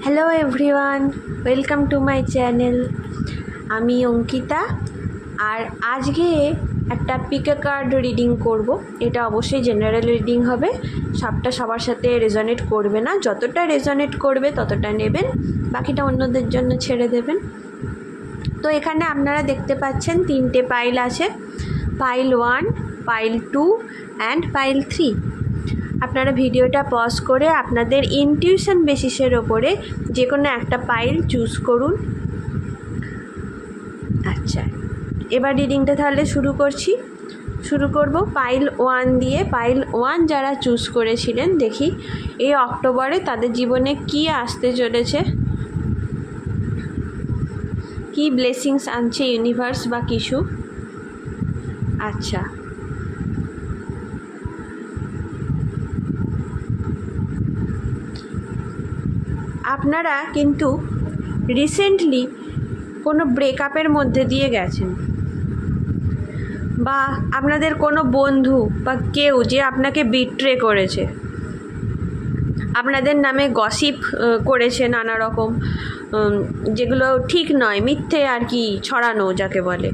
Hello everyone, welcome to my channel. আমি অঙ্কিতা, আর আজকে একটা পিকে কার্ড রিডিং করব। এটা অবশ্যই জেনারেল রিডিং হবে, সবটা সবার সাথে রেজনেট করবে না। যতটা রেজনেট করবে ততটা নেবেন, বাকিটা অন্যদের জন্য ছেড়ে দেবেন। তো এখানে আপনারা দেখতে পাচ্ছেন 3টে পাইল আছে, পাইল 1, পাইল 2 অ্যান্ড পাইল 3। আপনারা ভিডিওটা পজ করে আপনাদের ইনটিউশন বেসিসের ওপরে যে কোনো একটা পাইল চুজ করুন। আচ্ছা, এবার রিডিংটা তাহলে শুরু করব পাইল 1 দিয়ে। পাইল 1 যারা চুজ করেছিলেন, দেখি এই অক্টোবরে তাদের জীবনে কি আসতে চলেছে, কি ব্লেসিংস আনছে ইউনিভার্স বা কিছু। আচ্ছা, আপনারা কিন্তু রিসেন্টলি কোনো ব্রেকআপের মধ্যে দিয়ে গেছেন, বা আপনাদের কোনো বন্ধু বা কেউ যে আপনাকে বিট্রে করেছে, আপনাদের নামে গসিপ করেছে নানা রকম, যেগুলো ঠিক নয়, মিথ্যে আর কি ছড়ানো যাকে বলে,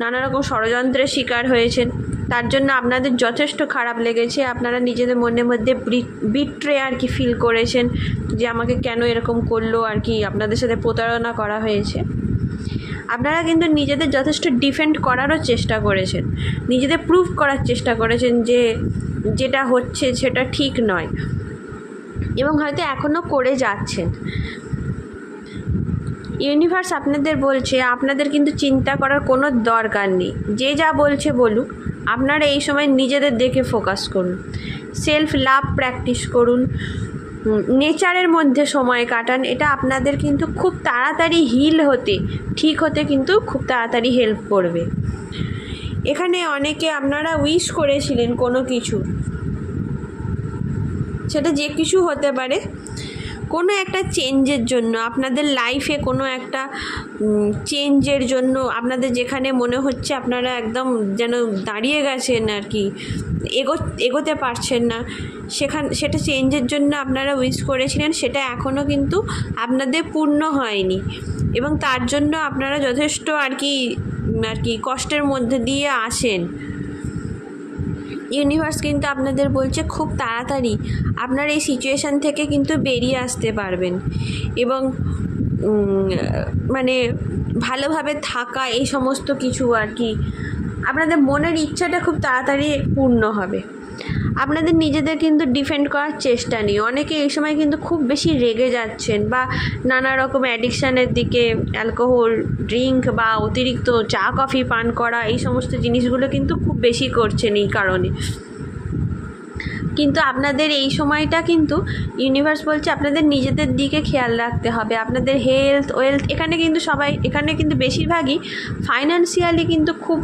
নানা রকম ষড়যন্ত্রের শিকার হয়েছেন। তার জন্য আপনাদের যথেষ্ট খারাপ লেগেছে, আপনারা নিজেদের মনের মধ্যে বিট্রে আর কি ফিল করেছেন যে আমাকে কেন এরকম করলো, আর কি আপনাদের সাথে প্রতারণা করা হয়েছে। আপনারা কিন্তু নিজেদের যথেষ্ট ডিফেন্ড করারও চেষ্টা করেছেন, নিজেদের প্রুভ করার চেষ্টা করেছেন যে যেটা হচ্ছে সেটা ঠিক নয়, এবং হয়তো এখনও করে যাচ্ছেন। ইউনিভার্স আপনাদের বলছে আপনাদের কিন্তু চিন্তা করার কোনো দরকার নেই, যে যা বলছে বলুক। আপনারা এই সময় নিজেদের দেখে ফোকাস করুন, সেলফ লাভ প্র্যাকটিস করুন, নেচারের মধ্যে সময় কাটান। এটা আপনাদের কিন্তু খুব তাড়াতাড়ি ঠিক হতে কিন্তু খুব তাড়াতাড়ি হেল্প করবে। এখানে অনেকে আপনারা উইশ করেছিলেন কোনো কিছু, সেটা যে কিছু হতে পারে, কোনো একটা চেঞ্জের জন্য, আপনাদের লাইফে কোনো একটা চেঞ্জের জন্য, আপনাদের যেখানে মনে হচ্ছে আপনারা একদম যেন দাঁড়িয়ে গেছেন আর কি, এগোতে পারছেন না, সেটা চেঞ্জের জন্য আপনারা উইশ করেছিলেন। সেটা এখনও কিন্তু আপনাদের পূর্ণ হয়নি, এবং তার জন্য আপনারা যথেষ্ট আর কি কষ্টের মধ্যে দিয়ে আসেন। ইউনিভার্স কিন্তু আপনাদের বলছে খুব তাড়াতাড়ি আপনার এই সিচুয়েশান থেকে কিন্তু বেরিয়ে আসতে পারবেন, এবং মানে ভালোভাবে থাকা, এই সমস্ত কিছু আর কি আপনাদের মনের ইচ্ছাটা খুব তাড়াতাড়ি পূর্ণ হবে। আপনাদের নিজেদের কিন্তু ডিফেন্ড করার চেষ্টা নেই। অনেকে এই সময় কিন্তু খুব বেশি রেগে যাচ্ছেন, বা নানা রকম অ্যাডিকশানের দিকে, অ্যালকোহল ড্রিঙ্ক বা অতিরিক্ত চা কফি পান করা, এই সমস্ত জিনিসগুলো কিন্তু খুব বেশি করছেন এই কারণে। কিন্তু আপনাদের এই সময়টা কিন্তু ইউনিভার্স বলছে আপনাদের নিজেদের দিকে খেয়াল রাখতে হবে, আপনাদের হেলথ, ওয়েলথ। এখানে কিন্তু বেশিরভাগই ফাইন্যান্সিয়ালি কিন্তু খুব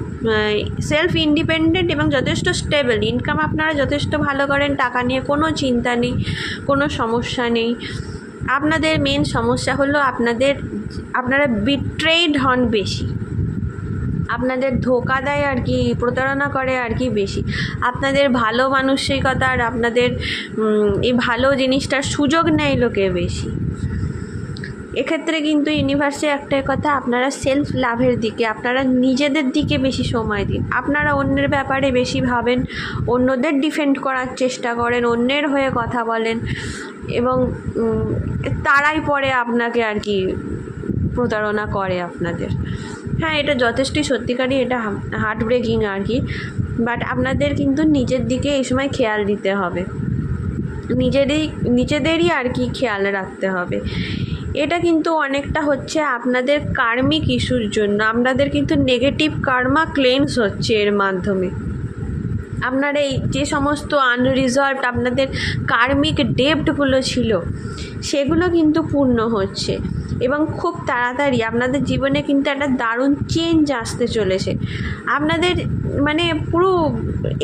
সেলফ ইন্ডিপেন্ডেন্ট এবং যথেষ্ট স্টেবল। ইনকাম আপনারা যথেষ্ট ভালো করেন, টাকা নিয়ে কোনো চিন্তা নেই, কোনো সমস্যা নেই। আপনাদের মেন সমস্যা হলো আপনারা বিট্রেড হন বেশি, আপনাদের ধোকা দেয় আর কি, প্রতারণা করে আর কি বেশি। আপনাদের ভালো মানসিকতার, আপনাদের এই ভালো জিনিসটার সুযোগ নেয় লোকে বেশি। এক্ষেত্রে কিন্তু ইউনিভার্সে একটাই কথা, আপনারা সেলফ লাভের দিকে, আপনারা নিজেদের দিকে বেশি সময় দিন। আপনারা অন্যের ব্যাপারে বেশি ভাবেন, অন্যদের ডিফেন্ড করার চেষ্টা করেন, অন্যের হয়ে কথা বলেন, এবং তারাই পরে আপনাকে আর কি প্রতারণা করে আপনাদের। হ্যাঁ, এটা যথেষ্টই সত্যিকারই এটা হার্ট ব্রেকিং আর কি, বাট আপনাদের কিন্তু নিজের দিকে এই সময় খেয়াল দিতে হবে, নিজেদেরই আর কি খেয়াল রাখতে হবে। এটা কিন্তু অনেকটা হচ্ছে আপনাদের কার্মিক ইস্যুর জন্য, আপনাদের কিন্তু নেগেটিভ কার্মা ক্লেন্স হচ্ছে এর মাধ্যমে। আপনার এই যে সমস্ত আনরিজলভড আপনাদের কার্মিক ডেপ্টগুলো ছিল, সেগুলো কিন্তু পূর্ণ হচ্ছে, এবং খুব তাড়াতাড়ি আপনাদের জীবনে কিন্তু একটা দারুণ চেঞ্জ আসতে চলেছে। আপনাদের মানে পুরো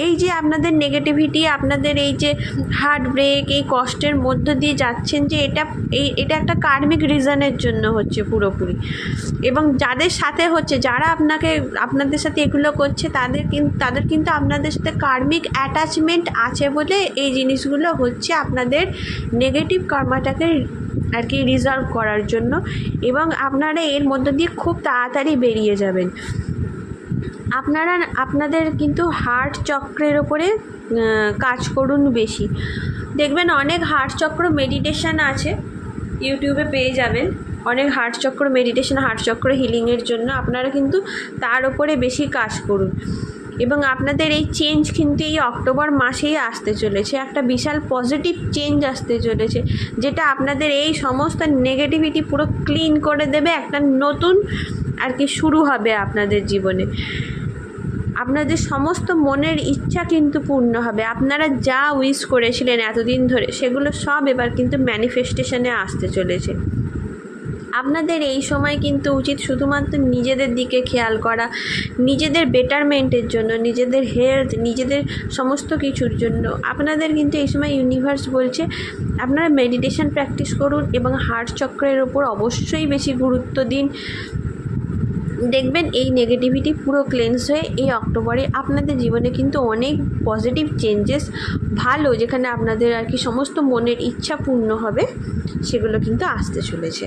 এই যে আপনাদের নেগেটিভিটি, আপনাদের এই যে হার্ট ব্রেক, এই কষ্টের মধ্য দিয়ে যাচ্ছেন, যে এটা একটা কার্মিক রিজনের জন্য হচ্ছে পুরোপুরি। এবং যাদের সাথে হচ্ছে, যারা আপনাদের সাথে এগুলো করছে, তাদের কিন্তু আপনাদের সাথে কার্মিক অ্যাটাচমেন্ট আছে বলে এই জিনিসগুলো হচ্ছে, আপনাদের নেগেটিভ কার্মাটাকে আর কি রিজলভ করার জন্য, এবং আপনারা এর মধ্য দিয়ে খুব তাড়াতাড়ি বেরিয়ে যাবেন। আপনাদের কিন্তু হার্ট চক্রের ওপরে কাজ করুন বেশি। দেখবেন অনেক হার্ট চক্র মেডিটেশন আছে, ইউটিউবে পেয়ে যাবেন অনেক হার্ট চক্র মেডিটেশন, হার্ট চক্র হিলিংয়ের জন্য। আপনারা কিন্তু তার ওপরে বেশি কাজ করুন, এবং আপনাদের এই চেঞ্জ কিন্তু এই অক্টোবর মাসেই আসতে চলেছে। একটা বিশাল পজিটিভ চেঞ্জ আসতে চলেছে, যেটা আপনাদের এই সমস্ত নেগেটিভিটি পুরো ক্লিন করে দেবে। একটা নতুন আর কি শুরু হবে আপনাদের জীবনে। আপনাদের সমস্ত মনের ইচ্ছা কিন্তু পূর্ণ হবে। আপনারা যা উইশ করেছিলেন এতদিন ধরে, সেগুলো সব এবার কিন্তু ম্যানিফেস্টেশনে আসতে চলেছে। আপনাদের এই সময় কিন্তু উচিত শুধুমাত্র নিজেদের দিকে খেয়াল করা, নিজেদের বেটারমেন্টের জন্য, নিজেদের হেলথ, নিজেদের সমস্ত কিছুর জন্য। আপনাদের কিন্তু এই সময় ইউনিভার্স বলছে আপনারা মেডিটেশন প্র্যাকটিস করুন এবং হার্ট চক্রের ওপর অবশ্যই বেশি গুরুত্ব দিন। দেখবেন এই নেগেটিভিটি পুরো ক্লেন্স হয়ে এই অক্টোবরে আপনাদের জীবনে কিন্তু অনেক পজিটিভ চেঞ্জেস, ভালো, যেখানে আপনাদের আর কি সমস্ত মনের ইচ্ছা পূর্ণ হবে, সেগুলো কিন্তু আসতে চলেছে।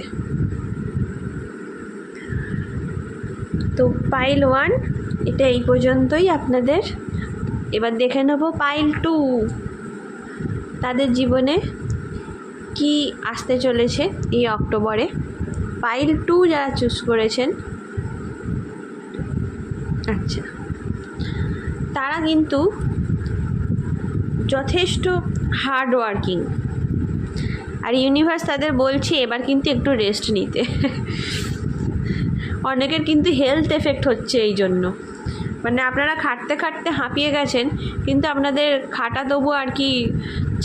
তো পাইল 1 এটা এই পর্যন্তই আপনাদের। এবার দেখে নেব পাইল 2 তাদের জীবনে কি আসতে চলেছে এই অক্টোবরে। পাইল 2 যারা চুজ করেছেন, আচ্ছা, তারা কিন্তু যথেষ্ট হার্ড ওয়ার্কিং, আর ইউনিভার্স তাদের বলছে এবার কিন্তু একটু রেস্ট নিতে। অনেকের কিন্তু হেলথ এফেক্ট হচ্ছে এই জন্য, মানে আপনারা খাটতে খাটতে হাঁপিয়ে গেছেন, কিন্তু আপনাদের খাটা তবু আর কি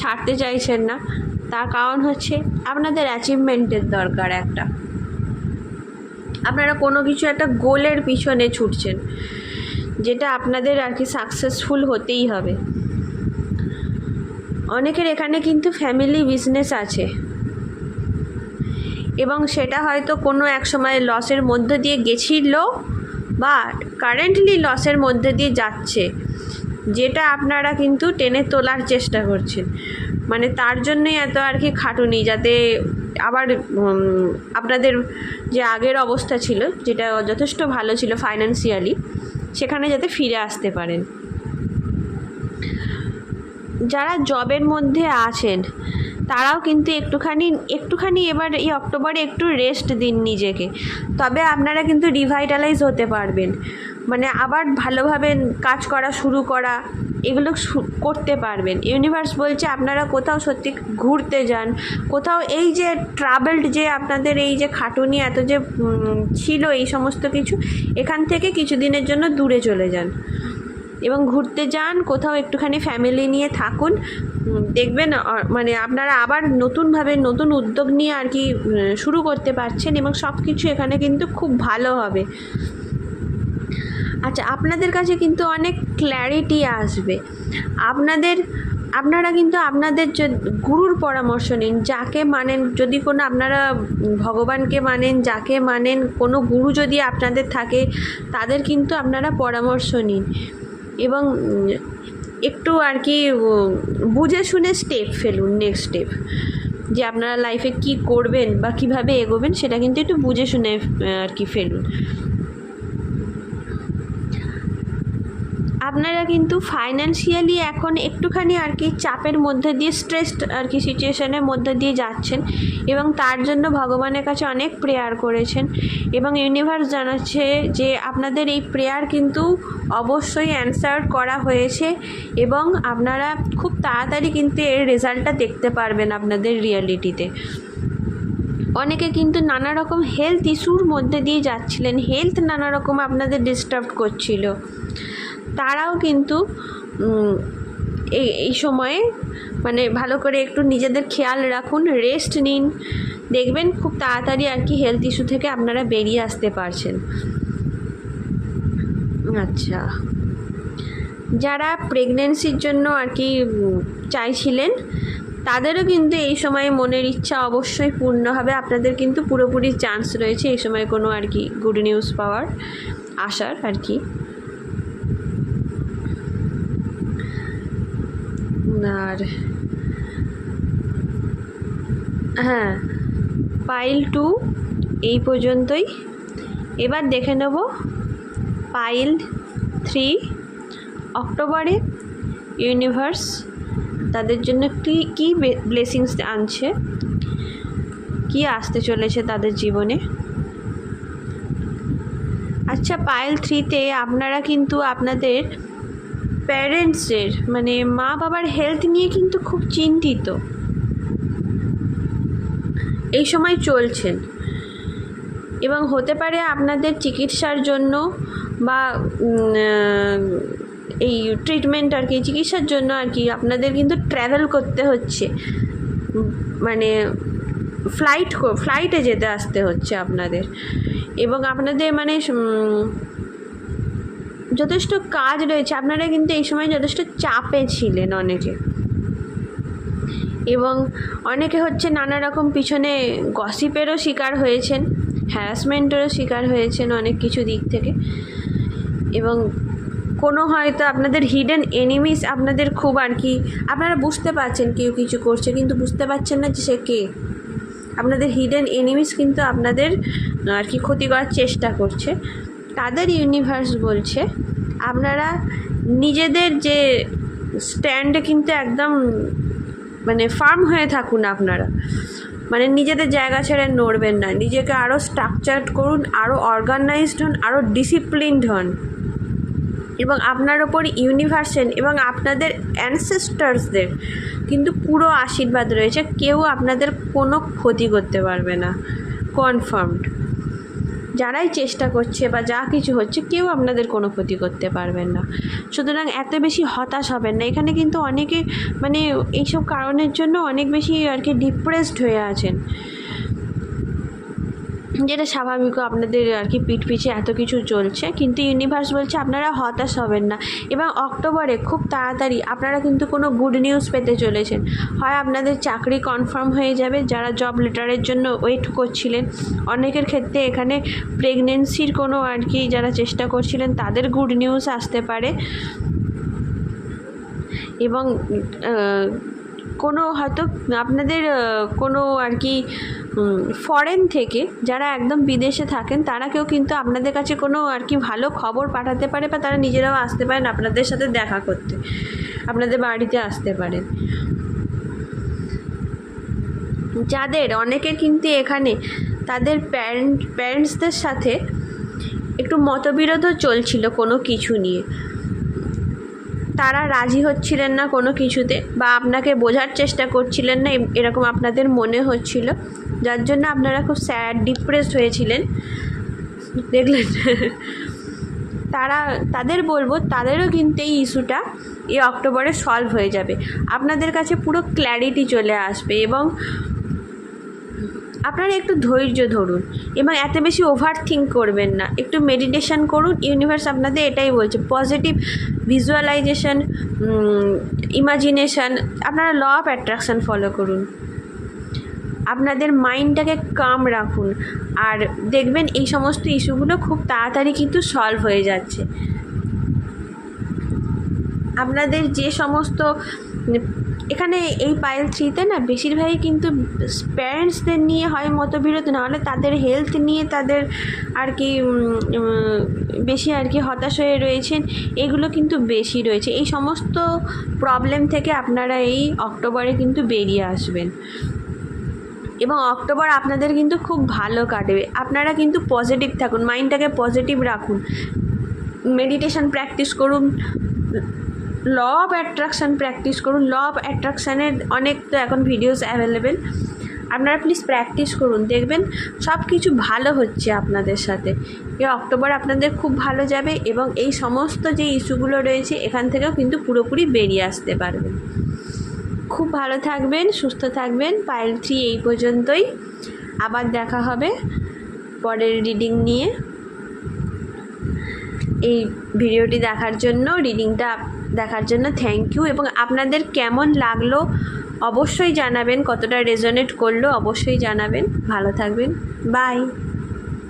ছাড়তে চাইছেন না। তার কারণ হচ্ছে আপনাদের অ্যাচিভমেন্টের দরকার একটা, আপনারা কোনো কিছু একটা গোলের পিছনে ছুটছেন, যেটা আপনাদের আর কি সাকসেসফুল হতেই হবে। অনেকের এখানে কিন্তু ফ্যামিলি বিজনেস আছে, এবং সেটা হয়তো কোনো এক সময় লসের মধ্য দিয়ে গেছিল বা কারেন্টলি লসের মধ্যে দিয়ে যাচ্ছে, যেটা আপনারা কিন্তু টেনে তোলার চেষ্টা করছেন। মানে তার জন্যই এত আর কি খাটুনি, যাতে আবার আপনাদের যে আগের অবস্থা ছিল, যেটা যথেষ্ট ভালো ছিল ফাইন্যান্সিয়ালি, সেখানে যাতে ফিরে আসতে পারেন। যারা জবের মধ্যে আছেন তারাও কিন্তু একটুখানি এবার এই অক্টোবরে একটু রেস্ট দিন নিজেকে, তবে আপনারা কিন্তু রিভাইটালাইজ হতে পারবেন। মানে আবার ভালোভাবে কাজ করা শুরু করা, এগুলো করতে পারবেন। ইউনিভার্স বলছে আপনারা কোথাও সত্যি ঘুরতে যান, কোথাও এই যে ট্রাভেলড, যে আপনাদের এই যে খাটুনি এত যে ছিল এই সমস্ত কিছু, এখান থেকে কিছুদিনের জন্য দূরে চলে যান এবং ঘুরতে যান, কোথাও একটুখানি ফ্যামিলি নিয়ে থাকুন। দেখবেন মানে আপনারা আবার নতুনভাবে নতুন উদ্যোগ নিয়ে আর কি শুরু করতে পারছেন, এবং সব কিছু এখানে কিন্তু খুব ভালো হবে। আচ্ছা, আপনাদের কাছে কিন্তু অনেক ক্ল্যারিটি আসবে। আপনারা কিন্তু আপনাদের গুরুর পরামর্শ নিন, যাকে মানেন, যদি কোনো আপনারা ভগবানকে মানেন, যাকে মানেন, কোনো গুরু যদি আপনাদের থাকে, তাদের কিন্তু আপনারা পরামর্শ নিন, এবং একটু আর কি বুঝে শুনে স্টেপ ফেলুন। নেক্সট স্টেপ যে আপনারা লাইফে কি করবেন বা কিভাবে এগোবেন, সেটা কিন্তু একটু বুঝে শুনে আর কি ফেলুন। আপনারা কিন্তু ফাইন্যান্সিয়ালি এখন একটুখানি আর কি চাপের মধ্যে দিয়ে, স্ট্রেসড আর কি সিচুয়েশনের মধ্যে দিয়ে যাচ্ছেন, এবং তার জন্য ভগবানের কাছে অনেক প্রেয়ার করেছেন, এবং ইউনিভার্স জানাচ্ছে যে আপনাদের এই প্রেয়ার কিন্তু অবশ্যই অ্যানসার করা হয়েছে, এবং আপনারা খুব তাড়াতাড়ি কিন্তু এর রেজাল্টটা দেখতে পারবেন আপনাদের রিয়ালিটিতে। অনেকে কিন্তু নানা রকম হেলথ ইস্যুর মধ্যে দিয়ে যাচ্ছিলেন, হেলথ নানা রকম আপনাদের ডিস্টার্ব করছিল, তারাও কিন্তু এই সময়ে মানে ভালো করে একটু নিজেদের খেয়াল রাখুন, রেস্ট নিন, দেখবেন খুব তাড়াতাড়ি আর কি হেলথ ইস্যু থেকে আপনারা বেরিয়ে আসতে পারছেন। আচ্ছা, যারা প্রেগনেন্সির জন্য আর কি চাইছিলেন, তাদেরও কিন্তু এই সময় মনের ইচ্ছা অবশ্যই পূর্ণ হবে। আপনাদের কিন্তু পুরোপুরি চান্স রয়েছে এই সময় কোনো আর কি গুড নিউজ পাওয়ার, আসার আর কি। আর হ্যাঁ, পাইল 2 এই পর্যন্তই। এবার দেখে নেব পাইল 3। অক্টোবরে ইউনিভার্স তাদের জন্য কী ব্লেসিংস আনছে, কী আসতে চলেছে তাদের জীবনে। আচ্ছা, পাইল 3তে আপনারা কিন্তু আপনাদের প্যারেন্টসের মানে মা বাবার হেলথ নিয়ে কিন্তু খুব চিন্তিত এই সময় চলছেন, এবং হতে পারে আপনাদের চিকিৎসার জন্য বা এই ট্রিটমেন্ট আর কি, চিকিৎসার জন্য আর কি আপনাদের কিন্তু ট্র্যাভেল করতে হচ্ছে, মানে ফ্লাইটে যেতে আসতে হচ্ছে আপনাদের, এবং আপনাদের মানে যথেষ্ট কাজ রয়েছে। আপনারা কিন্তু এই সময় যথেষ্ট চাপে ছিলেন অনেকে, এবং অনেকে হচ্ছে নানা রকম পিছনে গসিপেরও শিকার হয়েছেন, হ্যারাসমেন্টেরও শিকার হয়েছেন অনেক কিছু দিক থেকে, এবং কোনো হয়তো আপনাদের হিডেন এনিমিস আপনাদের খুব আর কি, আপনারা বুঝতে পারছেন কেউ কিছু করছে কিন্তু বুঝতে পারছেন না যে সে কে। আপনাদের হিডেন এনিমিস কিন্তু আপনাদের আর কি ক্ষতি করার চেষ্টা করছে। তাদের ইউনিভার্স বলছে আপনারা নিজেদের যে স্ট্যান্ডে কিন্তু একদম মানে ফার্ম হয়ে থাকুন। আপনারা মানে নিজেদের জায়গা ছেড়ে নড়বেন না, নিজেকে আরও স্ট্রাকচার্ড করুন, আরও অর্গানাইজড হন, আরও ডিসিপ্লিনড হন, এবং আপনার ওপর ইউনিভার্সের এবং আপনাদের অ্যানসেস্টার্সদের কিন্তু পুরো আশীর্বাদ রয়েছে। কেউ আপনাদের কোনো ক্ষতি করতে পারবে না, কনফার্মড। যারাই চেষ্টা করছে বা যা কিছু হচ্ছে কেউ আপনাদের কোনো ক্ষতি করতে পারবেন না। সুতরাং এত বেশি হতাশ হবেন না। এখানে কিন্তু অনেকে মানে এইসব কারণের জন্য অনেক বেশি আর কি ডিপ্রেসড হয়ে আছেন, যেটা স্বাভাবিকও, আপনাদের আর কি পিঠ পিছে এত কিছু চলছে, কিন্তু ইউনিভার্স বলছে আপনারা হতাশ হবেন না। এবং অক্টোবরে খুব তাড়াতাড়ি আপনারা কিন্তু কোনো গুড নিউজ পেতে চলেছেন। হয় আপনাদের চাকরি কনফার্ম হয়ে যাবে, যারা জব লেটারের জন্য ওয়েট করছিলেন। অনেকের ক্ষেত্রে এখানে প্রেগনেন্সির কোনো আর কি যারা চেষ্টা করছিলেন তাদের গুড নিউজ আসতে পারে, এবং কোনো হয়তো আপনাদের কোনো আর কি ফরেন থেকে যারা একদম বিদেশে থাকেন তারা কেউ কিন্তু আপনাদের কাছে কোনো আর কি ভালো খবর পাঠাতে পারে, বা তারা নিজেরাও আসতে পারেন আপনাদের সাথে দেখা করতে, আপনাদের বাড়িতে আসতে পারেন। যাদের অনেকের কিন্তু এখানে তাদের প্যারেন্টসদের সাথে একটু মতবিরোধও চলছিল কোনো কিছু নিয়ে, তারা রাজি হচ্ছিলেন না কোনো কিছুতে, বা আপনাকে বোঝার চেষ্টা করছিলেন না, এরকম আপনাদের মনে হচ্ছিল, যার জন্য আপনারা খুব স্যাড ডিপ্রেসড হয়েছিলেন, দেখলেন। তাদের বলবো তাদেরও কিন্তু এই ইস্যুটা এই অক্টোবরে সলভ হয়ে যাবে। আপনাদের কাছে পুরো ক্ল্যারিটি চলে আসবে, এবং আপনারা একটু ধৈর্য ধরুন এবং এত বেশি ওভার থিঙ্ক করবেন না, একটু মেডিটেশন করুন। ইউনিভার্স আপনাদের এটাই বলছে, পজিটিভ ভিজুয়ালাইজেশন, ইমাজিনেশন, আপনারা ল অফ অ্যাট্রাকশন ফলো করুন, আপনাদের মাইন্ডটাকে কাম রাখুন, আর দেখবেন এই সমস্ত ইস্যুগুলো খুব তাড়াতাড়ি কিন্তু সলভ হয়ে যাচ্ছে। আপনাদের যে সমস্ত এখানে এই পাইল 3তে না বেশিরভাগই কিন্তু প্যারেন্টসদের নিয়ে হয় মতবিরোধ, নাহলে তাদের হেলথ নিয়ে তাদের আর কি বেশি আর কি হতাশ হয়ে রয়েছেন, এগুলো কিন্তু বেশি রয়েছে। এই সমস্ত প্রবলেম থেকে আপনারা এই অক্টোবরে কিন্তু বেরিয়ে আসবেন, এবং অক্টোবর আপনাদের কিন্তু খুব ভালো কাটবে। আপনারা কিন্তু পজিটিভ থাকুন, মাইন্ডটাকে পজিটিভ রাখুন, মেডিটেশন প্র্যাকটিস করুন, ল অফ অ্যাট্রাকশান প্র্যাকটিস করুন। ল অফ অ্যাট্রাকশানের অনেক তো এখন ভিডিওস অ্যাভেলেবেল, আপনারা প্লিজ প্র্যাকটিস করুন, দেখবেন সব কিছু ভালো হচ্ছে আপনাদের সাথে। এই অক্টোবর আপনাদের খুব ভালো যাবে, এবং এই সমস্ত যে ইস্যুগুলো রয়েছে এখান থেকেও কিন্তু পুরোপুরি বেরিয়ে আসতে পারবেন। খুব ভালো থাকবেন, সুস্থ থাকবেন। পাইল 3 এই পর্যন্তই, আবার দেখা হবে পরের রিডিং নিয়ে। এই ভিডিওটি দেখার জন্য, রিডিংটা দেখার জন্য থ্যাংক ইউ, এবং আপনাদের কেমন লাগলো অবশ্যই জানাবেন, কতটা রেজোনেট করলো অবশ্যই জানাবেন। ভালো থাকবেন, বাই।